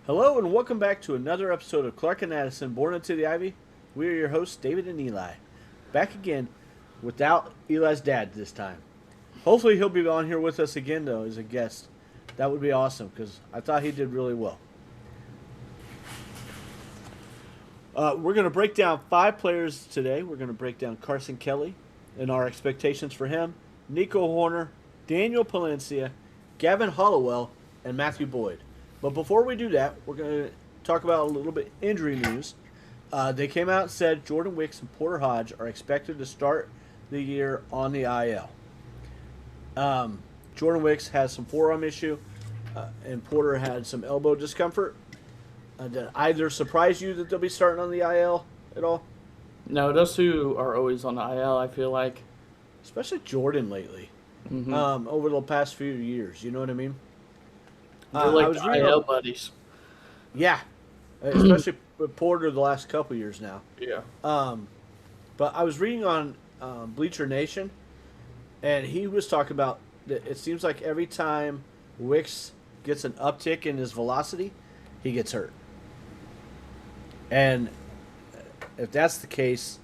Hello and welcome back to another episode of Clark and Addison, Born into the Ivy. We are your hosts, David and Eli. Back again without Eli's dad this time. Hopefully he'll be on here with us again, though, as a guest. That would be awesome, because I thought he did really well. We're going to break down 5 players today. We're going to break down Carson Kelly and our expectations for him, Nico Hoerner, Daniel Palencia, Gavin Hollowell, and Matthew Boyd. But before we do that, we're going to talk about a little bit injury news. They came out and said Jordan Wicks and Porter Hodge are expected to start the year on the IL. Jordan Wicks has some forearm issue, and Porter had some elbow discomfort. Did either surprise you that they'll be starting on the IL at all? No, those two are always on the IL, I feel like. Especially Jordan lately. Over the past few years, you know what I mean? They're like the IL buddies. Yeah, especially with Porter the last couple years now. Yeah. But I was reading on Bleacher Nation, and he was talking about that it seems like every time Wicks gets an uptick in his velocity, he gets hurt. And if that's the case,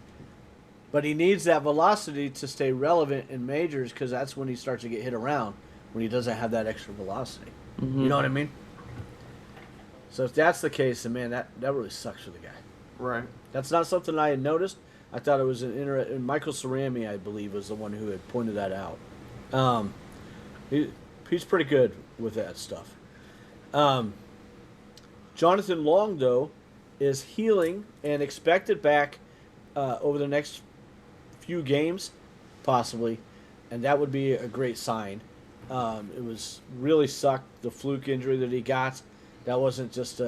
but he needs that velocity to stay relevant in majors because that's when he starts to get hit around, when he doesn't have that extra velocity. Mm-hmm. You know what I mean? So if that's the case, then man, that really sucks for the guy. Right. That's not something I had noticed. I thought it was and Michael Cerami, I believe, was the one who had pointed that out. He's pretty good with that stuff. Jonathan Long, though, is healing and expected back over the next few games, possibly, and that would be a great sign. It was really sucked, the fluke injury that he got. That wasn't just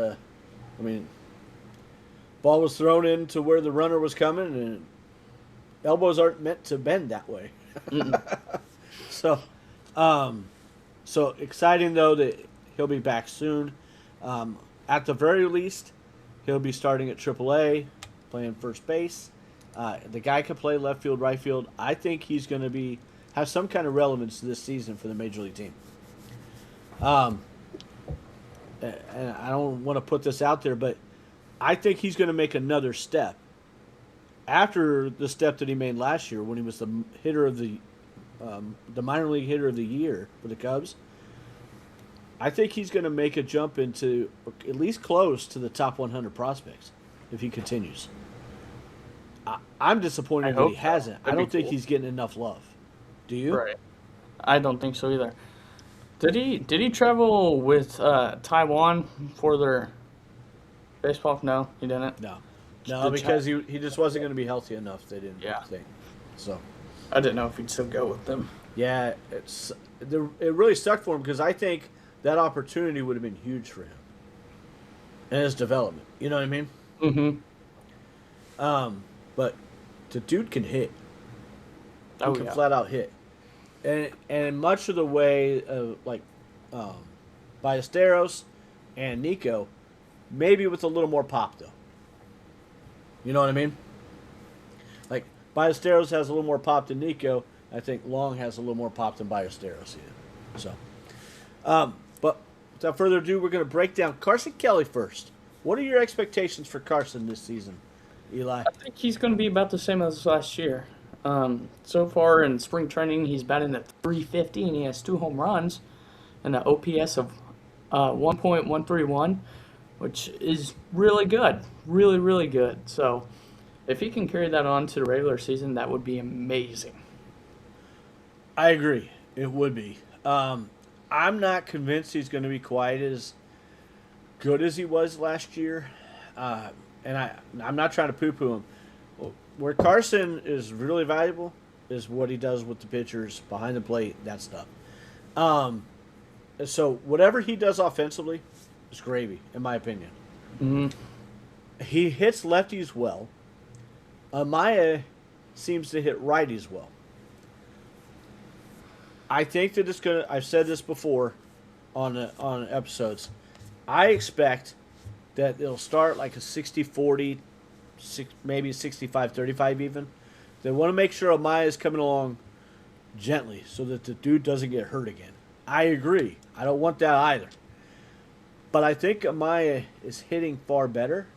ball was thrown into where the runner was coming, and elbows aren't meant to bend that way. So exciting, though, that he'll be back soon. At the very least, he'll be starting at AAA, playing first base. The guy can play left field, right field. I think he's going to have some kind of relevance this season for the Major League team. And I don't want to put this out there, but I think he's going to make another step after the step that he made last year when he was the hitter of the minor league hitter of the year for the Cubs. I think he's going to make a jump into at least close to the top 100 prospects if he continues. I'm disappointed that he hasn't. I don't think he's getting enough love. Do you? Right. I don't think so either. Did he travel with Taiwan for their baseball? No, he didn't. No, because he just wasn't going to be healthy enough. They didn't think so. I didn't know if he'd still go with them. Yeah, it really sucked for him because I think that opportunity would have been huge for him and his development. You know what I mean? Mm-hmm. But the dude can hit. He can yeah. flat out hit. And much of the way Ballesteros and Nico, maybe with a little more pop, though. You know what I mean? Like, Ballesteros has a little more pop than Nico. I think Long has a little more pop than Ballesteros. So, but without further ado, we're going to break down Carson Kelly first. What are your expectations for Carson this season, Eli? I think he's going to be about the same as last year. So far in spring training, he's batting at .350 and he has 2 home runs and an OPS of 1.131, which is really good. Really, really good. So if he can carry that on to the regular season, that would be amazing. I agree. It would be. I'm not convinced he's going to be quite as good as he was last year. And I'm not trying to poo-poo him. Where Carson is really valuable is what he does with the pitchers, behind the plate, that stuff. So whatever he does offensively is gravy, in my opinion. Mm-hmm. He hits lefties well. Amaya seems to hit righties well. I think that it's going to – I've said this before on episodes. I expect that it'll start like a 60-40, maybe 65-35 even. They want to make sure Amaya is coming along gently so that the dude doesn't get hurt again. I agree. I don't want that either. But I think Amaya is hitting far better,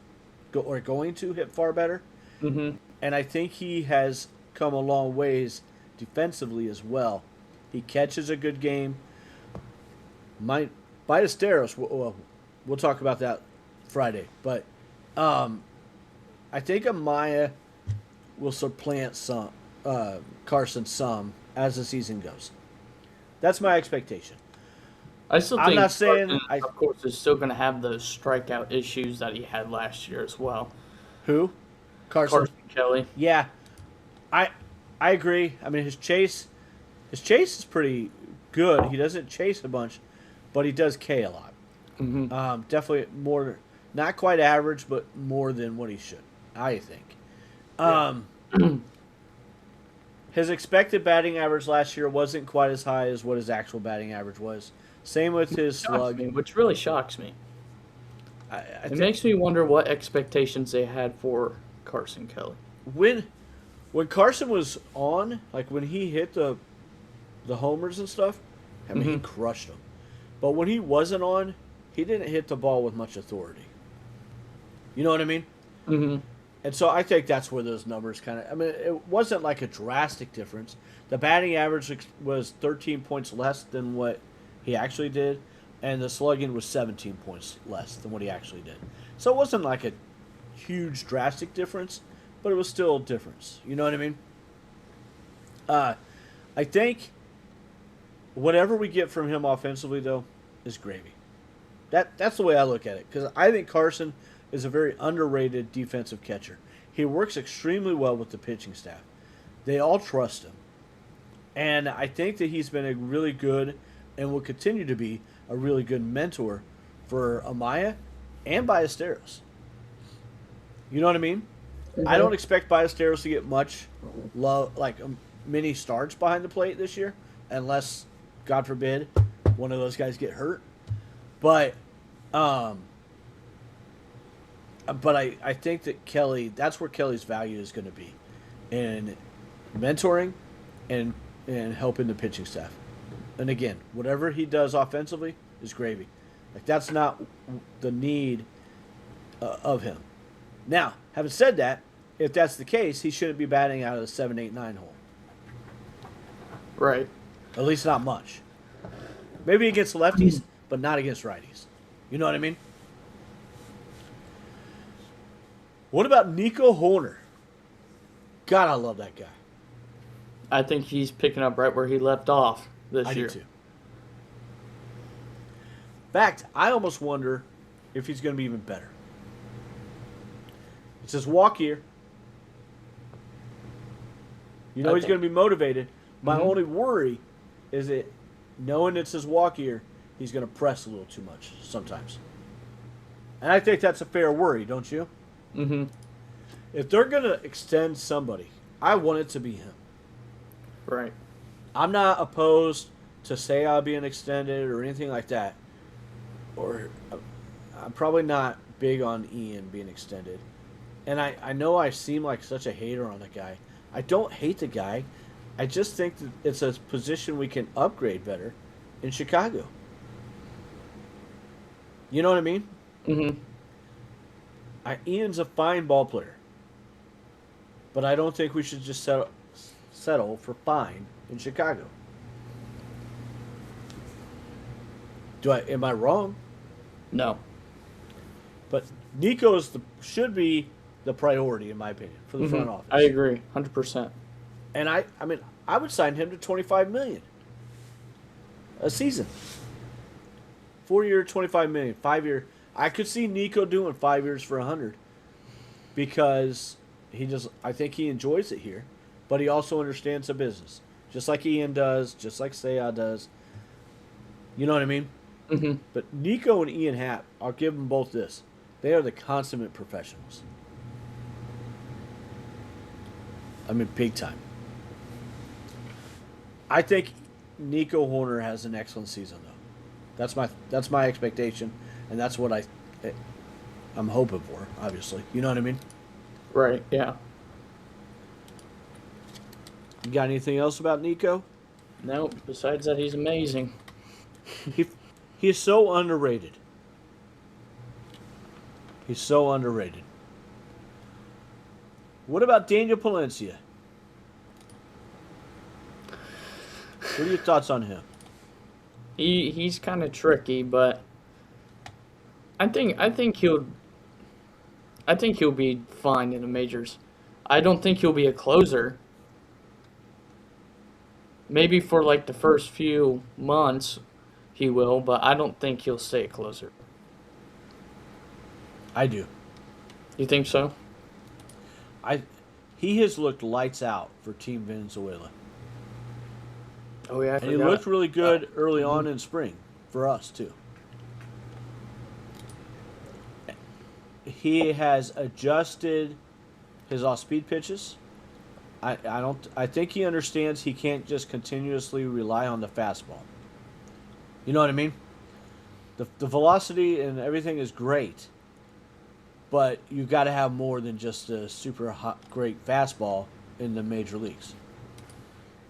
or going to hit far better. Mm-hmm. And I think he has come a long ways defensively as well. He catches a good game. Ballesteros, we'll talk about that Friday. But I think Amaya will supplant Carson some as the season goes. That's my expectation. I still I'm think not saying Carson, of course, is still going to have those strikeout issues that he had last year as well. Who? Carson. Kelly. Yeah, I agree. I mean, his chase is pretty good. He doesn't chase a bunch, but he does K a lot. Mm-hmm. Definitely more, not quite average, but more than what he should, I think. His expected batting average last year wasn't quite as high as what his actual batting average was. Same with his slug. Which really shocks me. It makes me wonder what expectations they had for Carson Kelly. When Carson was on, like when he hit the homers and stuff, I mean, he crushed them. But when he wasn't on, he didn't hit the ball with much authority. You know what I mean? Mm-hmm. And so I think that's where those numbers kind of... I mean, it wasn't like a drastic difference. The batting average was 13 points less than what he actually did, and the slugging was 17 points less than what he actually did. So it wasn't like a huge drastic difference, but it was still a difference. You know what I mean? I think whatever we get from him offensively, though, is gravy. That's the way I look at it, because I think Carson is a very underrated defensive catcher. He works extremely well with the pitching staff. They all trust him. And I think that he's been a really good and will continue to be a really good mentor for Amaya and Ballesteros. You know what I mean? Mm-hmm. I don't expect Ballesteros to get much love, like many starts behind the plate this year, unless, God forbid, one of those guys get hurt. But I think that Kelly, that's where Kelly's value is going to be, in mentoring and helping the pitching staff. And again, whatever he does offensively is gravy. Like, that's not the need of him. Now, having said that, if that's the case, he shouldn't be batting out of the 7, 8, 9 hole. Right. At least not much. Maybe against lefties, but not against righties. You know what I mean? What about Nico Hoerner? God, I love that guy. I think he's picking up right where he left off this year. I do too. In fact, I almost wonder if he's going to be even better. It's his walk year. You know he's going to be motivated. My only worry is that knowing it's his walk year, he's going to press a little too much sometimes. And I think that's a fair worry, don't you? Mm-hmm. If they're going to extend somebody, I want it to be him. Right. I'm not opposed to Seiya being extended or anything like that. Or I'm probably not big on Ian being extended. And I know I seem like such a hater on the guy. I don't hate the guy. I just think that it's a position we can upgrade better in Chicago. You know what I mean? Mm-hmm. Ian's a fine ball player. But I don't think we should just settle for fine in Chicago. Am I wrong? No. But Nico should be the priority, in my opinion, for the front office. I agree, 100%. And I mean, I would sign him to $25 million a season. 4-year, $25 million. 5-year. I could see Nico doing 5 years for $100 because I think he enjoys it here, but he also understands the business, just like Ian does, just like Seiya does. You know what I mean? Mm-hmm. But Nico and Ian Happ, I'll give them both this. They are the consummate professionals. I mean, big time. I think Nico Hoerner has an excellent season, though. That's my expectation, and that's what I'm hoping for, obviously. You know what I mean? Right, yeah. You got anything else about Nico? No, besides that, he's amazing. He is so underrated. He's so underrated. What about Daniel Palencia? What are your thoughts on him? He's kind of tricky, but I think he'll be fine in the majors. I don't think he'll be a closer. Maybe for like the first few months he will, but I don't think he'll stay a closer. I do. You think so? I he has looked lights out for Team Venezuela. Oh yeah, I And he forgot. looked really good early on in spring for us too. He has adjusted his off-speed pitches. I think he understands he can't just continuously rely on the fastball. You know what I mean? The velocity and everything is great, but you got to have more than just a super hot, great fastball in the major leagues.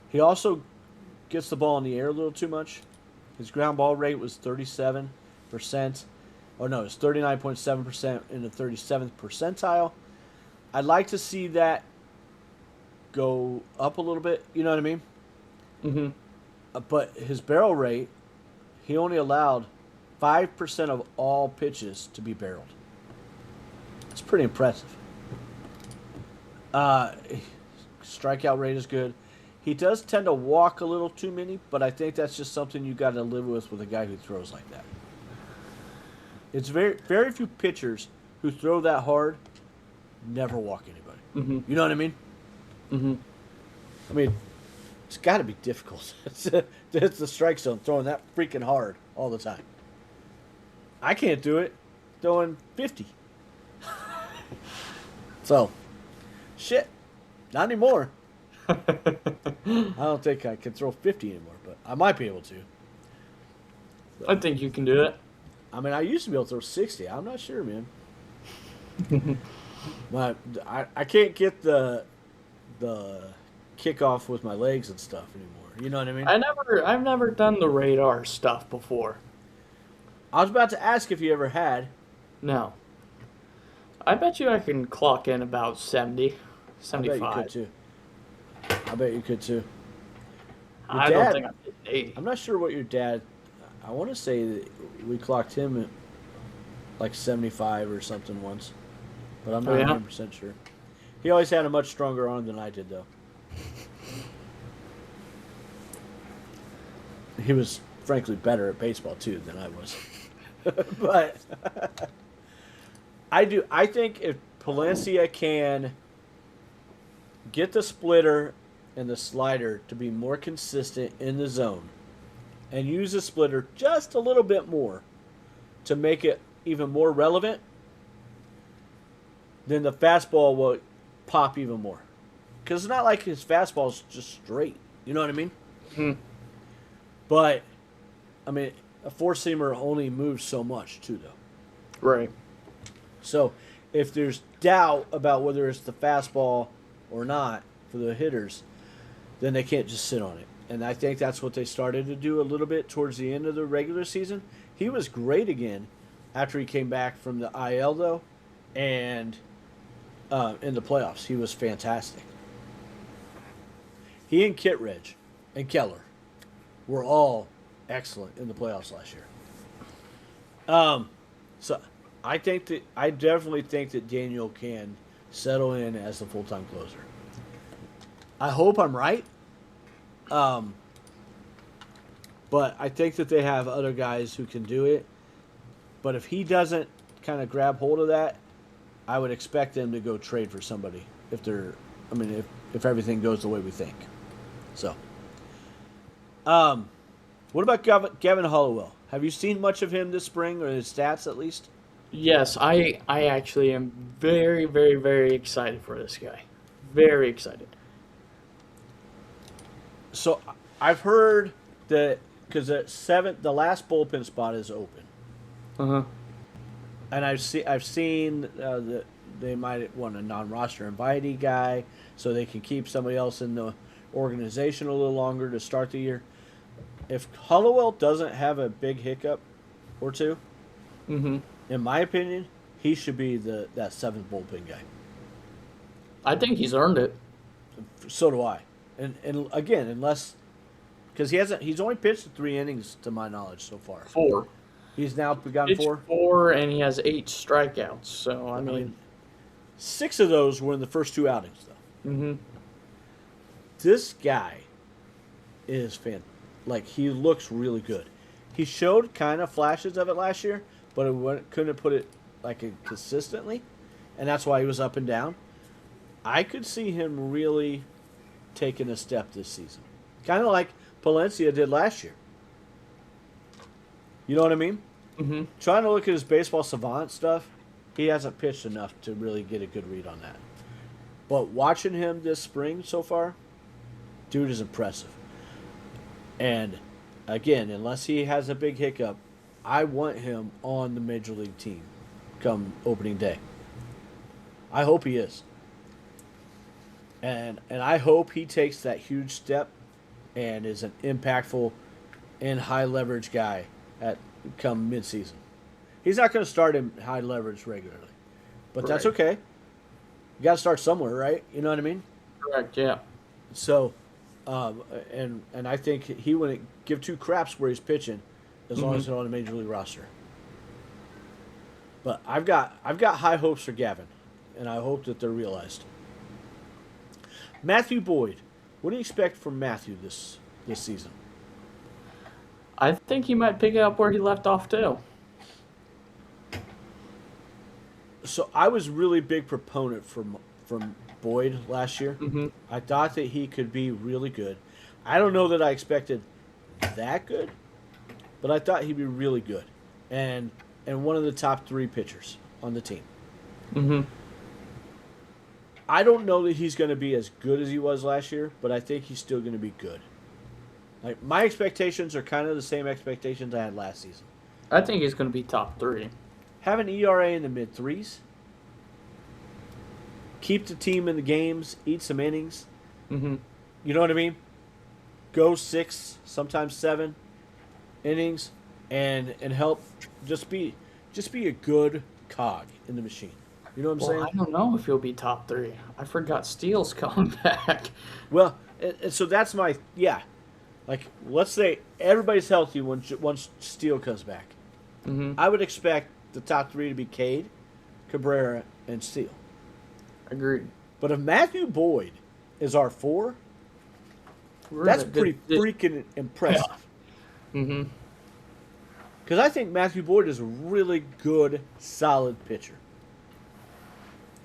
He also gets the ball in the air a little too much. His ground ball rate was 37%. Oh no, it's 39.7% in the 37th percentile. I'd like to see that go up a little bit. You know what I mean? Mm-hmm. But his barrel rate, he only allowed 5% of all pitches to be barreled. That's pretty impressive. Strikeout rate is good. He does tend to walk a little too many, but I think that's just something you got to live with a guy who throws like that. It's very few pitchers who throw that hard never walk anybody. Mm-hmm. You know what I mean? Mm-hmm. I mean, it's got to be difficult. It's the strike zone throwing that freaking hard all the time. I can't do it throwing 50. So, shit, not anymore. I don't think I can throw 50 anymore, but I might be able to. I think you can do it. I mean, I used to be able to throw 60. I'm not sure, man. But I can't get the kickoff with my legs and stuff anymore. You know what I mean? I've never done the radar stuff before. I was about to ask if you ever had. No. I bet you I can clock in about 70, I 75. bet you could too. I bet you could too. I Your don't dad- think I'm hitting 80. I'm not sure what your dad. I want to say that we clocked him at like 75 or something once, but I'm Oh, not yeah? 100% sure. He always had a much stronger arm than I did, though. He was frankly better at baseball too than I was. But I think if Palencia can get the splitter and the slider to be more consistent in the zone and use the splitter just a little bit more to make it even more relevant, then the fastball will pop even more. Because it's not like his fastball is just straight. You know what I mean? Hmm. But, I mean, a four-seamer only moves so much, too, though. Right. So, if there's doubt about whether it's the fastball or not for the hitters, then they can't just sit on it. And I think that's what they started to do a little bit towards the end of the regular season. He was great again after he came back from the IL, though, and in the playoffs. He was fantastic. He and Kittredge and Keller were all excellent in the playoffs last year. So I definitely think that Daniel can settle in as the full-time closer. I hope I'm right. But I think that they have other guys who can do it. But if he doesn't kind of grab hold of that, I would expect them to go trade for somebody if everything goes the way we think. So, what about Gavin Hollowell? Have you seen much of him this spring, or his stats at least? Yes, I actually am very, very, very excited for this guy. Very excited. So I've heard that because the last bullpen spot is open, Uh-huh. and I've seen that they might want a non-roster invitee guy so they can keep somebody else in the organization a little longer to start the year. If Hollowell doesn't have a big hiccup or two, Mm-hmm. in my opinion, he should be that seventh bullpen guy. I think he's earned it. So do I. And again, unless because he's only pitched 3 innings to my knowledge so far. 4. He's now gotten It's 4. 4, and he has 8 strikeouts. So I mean 6 of those were in the first 2 outings, though. mm-hmm. This guy is he looks really good. He showed kind of flashes of it last year, but couldn't put it consistently, and that's why he was up and down. I could see him really taking a step this season, kind of like Palencia did last year. You know what I mean? Mm-hmm. Trying to look at his baseball savant stuff, he hasn't pitched enough to really get a good read on that. But watching him this spring so far, dude is impressive. And again, unless he has a big hiccup, I want him on the major league team come opening day. I hope he is. And I hope he takes that huge step and is an impactful and high leverage guy at come midseason. He's not going to start in high leverage regularly, but that's okay. You got to start somewhere, right? You know what I mean? Correct. Yeah. So, and I think he wouldn't give 2 craps where he's pitching, as long as he's on a major league roster. But I've got high hopes for Gavin, and I hope that they're realized. Matthew Boyd, what do you expect from Matthew this season? I think he might pick it up where he left off too. So I was really big proponent from Boyd last year. Mm-hmm. I thought that he could be really good. I don't know that I expected that good, but I thought he'd be really good, and one of the top 3 pitchers on the team. Mm-hmm. I don't know that he's going to be as good as he was last year, but I think he's still going to be good. Like, my expectations are kind of the same expectations I had last season. I think he's going to be top 3. Have an ERA in the mid-3s. Keep the team in the games. Eat some innings. Mm-hmm. You know what I mean? Go 6, sometimes 7 innings, and help just be a good cog in the machine. You know what I'm saying? I don't know if he'll be top 3. I forgot Steele's coming back. Well, and so that's my Like, let's say everybody's healthy once Steele comes back. Mm-hmm. I would expect the top 3 to be Cade, Cabrera, and Steele. Agreed. But if Matthew Boyd is our 4, that's pretty freaking impressive. Yeah. Mm-hmm. Because I think Matthew Boyd is a really good, solid pitcher.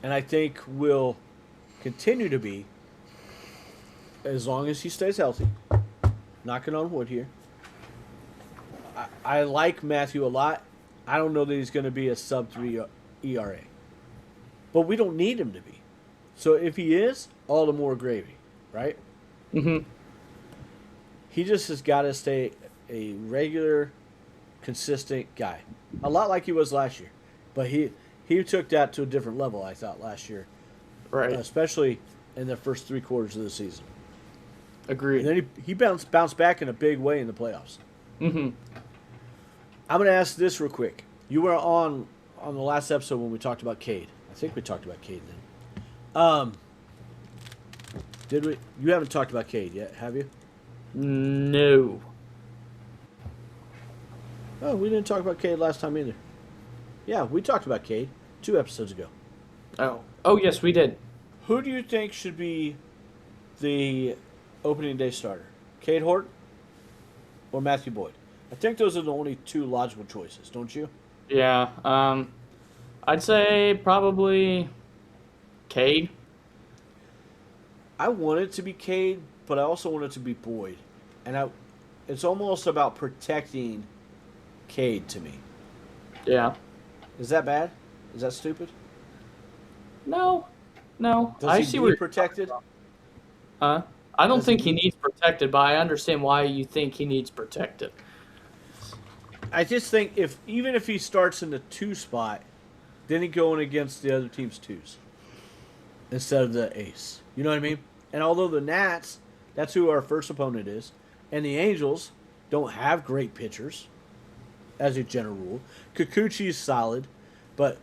And I think will continue to be as long as he stays healthy. Knocking on wood here. I like Matthew a lot. I don't know that he's going to be a sub-3 ERA. But we don't need him to be. So if he is, all the more gravy, right? Mm-hmm. He just has got to stay a regular, consistent guy. A lot like he was last year. But he took that to a different level, I thought, last year. Right. Especially in the first 3 quarters of the season. Agreed. And then he bounced back in a big way in the playoffs. Mm-hmm. I'm going to ask this real quick. You were on the last episode when we talked about Cade. I think we talked about Cade then. Did we? You haven't talked about Cade yet, have you? No. Oh, we didn't talk about Cade last time either. Yeah, we talked about Cade 2 episodes ago. Oh, yes, we did. Who do you think should be the opening day starter? Cade Horton or Matthew Boyd? I think those are the only 2 logical choices, don't you? Yeah. I'd say probably Cade. I want it to be Cade, but I also want it to be Boyd. And it's almost about protecting Cade to me. Yeah. Is that bad? Is that stupid? No. Does I he see need where protected? I don't think he needs protected, but I understand why you think he needs protected. I just think even if he starts in the 2 spot, then he's going against the other team's 2s instead of the ace. You know what I mean? And although the Nats, that's who our first opponent is, and the Angels don't have great pitchers, as a general rule. Kikuchi's solid, but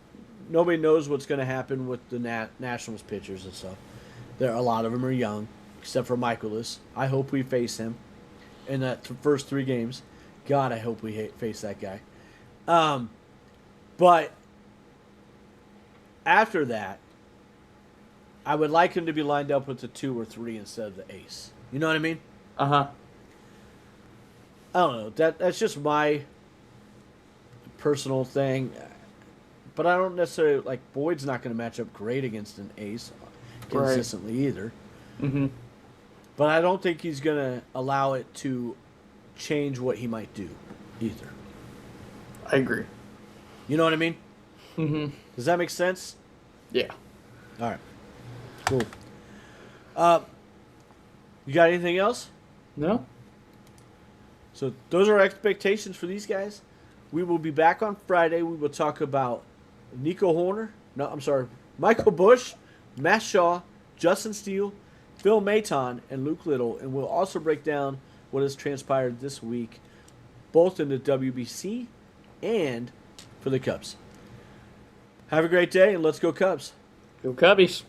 nobody knows what's going to happen with the Nationals pitchers and stuff. A lot of them are young, except for Michaelis. I hope we face him in that first 3 games. God, I hope we face that guy. But after that, I would like him to be lined up with the 2 or 3 instead of the ace. You know what I mean? Uh-huh. I don't know. That's just my personal thing. But I don't necessarily like Boyd's not going to match up great against an ace consistently either. Mm-hmm. But I don't think he's going to allow it to change what he might do either. I agree. You know what I mean? Mm-hmm. Does that make sense? Yeah. All right. Cool. You got anything else? No? So those are our expectations for these guys. We will be back on Friday. We will talk about Nico Hoerner. No, I'm sorry. Michael Busch, Matt Shaw, Justin Steele, Phil Maton, and Luke Little. And we'll also break down what has transpired this week, both in the WBC and for the Cubs. Have a great day, and let's go Cubs. Go Cubbies.